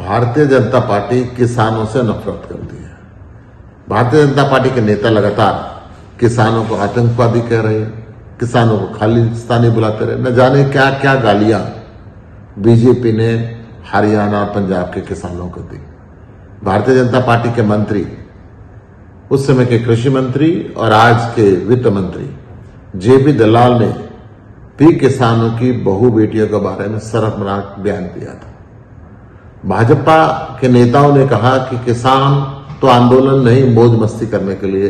Bharatiya Janata party किसानों से नफरत करती है। भारतीय जनता पार्टी के नेता लगातार किसानों को आतंकवादी कह रहे हैं, किसानों को खालिस्तानी बुलाते रहे, न जाने क्या क्या गालियां बीजेपी ने हरियाणा और पंजाब के किसानों को दी। भारतीय जनता पार्टी के मंत्री, उस समय के कृषि मंत्री और आज के वित्त मंत्री जेपी दलाल ने भी किसानों की बहु बेटियों के बारे में शर्मनाक बयान दिया था। भाजपा के नेताओं ने कहा कि किसान तो आंदोलन नहीं, मौज मस्ती करने के लिए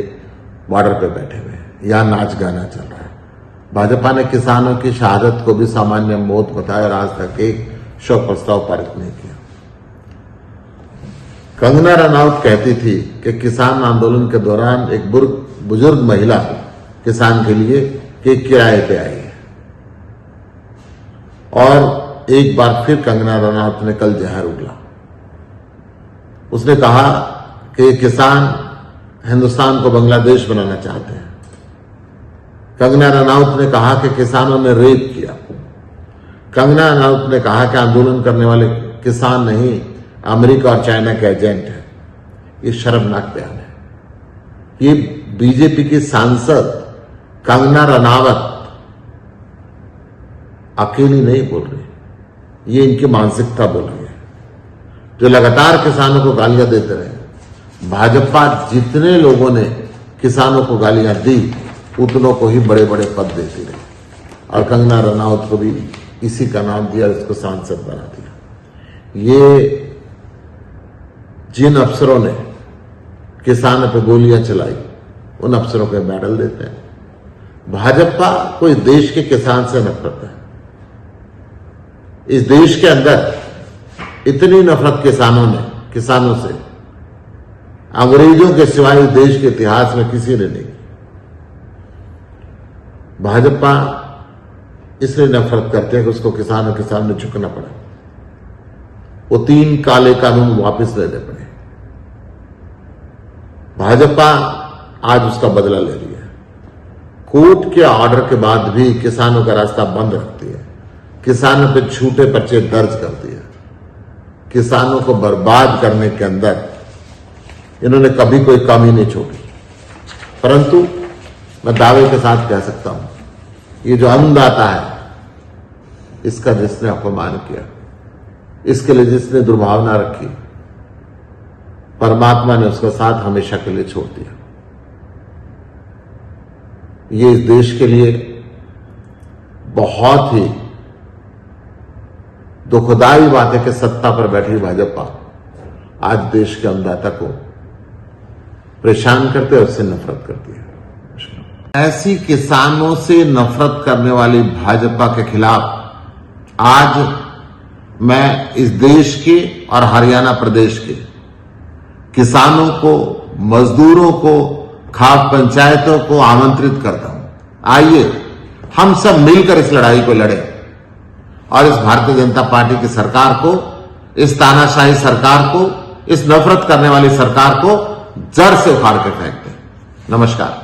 बॉर्डर पे बैठे हुए हैं, यहां नाच गाना चल रहा है। भाजपा ने किसानों की शहादत को भी सामान्य मौत बताया और आज तक एक शोक प्रस्ताव पारित नहीं किया। कंगना रनौत कहती थी कि किसान आंदोलन के दौरान एक बुजुर्ग महिला किसान के लिए किराए पे आई है। और एक बार फिर कंगना रनौत ने कल जहर उगला। उसने कहा कि किसान हिंदुस्तान को बांग्लादेश बनाना चाहते हैं। कंगना रनौत ने कहा कि किसानों ने रेप किया। कंगना रनौत ने कहा कि आंदोलन करने वाले किसान नहीं, अमेरिका और चाइना के एजेंट है। ये शर्मनाक बयान है। ये बीजेपी की सांसद कंगना रनावत अकेली नहीं बोल रही, ये इनकी मानसिकता बोल रही है, जो लगातार किसानों को गालियां देते रहे। भाजपा जितने लोगों ने किसानों को गालियां दी, उतनों को ही बड़े बड़े पद देती रही और कंगना रनावत को भी इसी का नाम दिया, इसको सांसद बना दिया। ये जिन अफसरों ने किसानों पे गोलियां चलाई, उन अफसरों को मेडल देते हैं। भाजपा को इस देश के किसान से नफरत है। इस देश के अंदर इतनी नफरत किसानों से अंग्रेजों के सिवाय इस देश के इतिहास में किसी ने नहीं। भाजपा इसलिए नफरत करते हैं कि उसको किसानों के सामने झुकना पड़ा। वो 3 काले कानून वापस लेने पड़े। भाजपा आज उसका बदला ले रही है। कोर्ट के ऑर्डर के बाद भी किसानों का रास्ता बंद रखती है, किसानों पे झूठे पर्चे दर्ज करती है। किसानों को बर्बाद करने के अंदर इन्होंने कभी कोई कमी नहीं छोड़ी। परंतु मैं दावे के साथ कह सकता हूं, ये जो अन्नदाता है, इसका जिसने अपमान किया, इसके लिए जिसने दुर्भावना रखी, परमात्मा ने उसका साथ हमेशा के लिए छोड़ दिया। ये इस देश के लिए बहुत ही दुखदाई बात है कि सत्ता पर बैठी भाजपा आज देश के अन्नदाता को परेशान करते और उससे नफरत करती है। ऐसी किसानों से नफरत करने वाली भाजपा के खिलाफ आज मैं इस देश के और हरियाणा प्रदेश के किसानों को, मजदूरों को, खाप पंचायतों को आमंत्रित करता हूं, आइए हम सब मिलकर इस लड़ाई को लड़ें और इस भारतीय जनता पार्टी की सरकार को, इस तानाशाही सरकार को, इस नफरत करने वाली सरकार को जड़ से उखाड़ के फेंक दें। नमस्कार।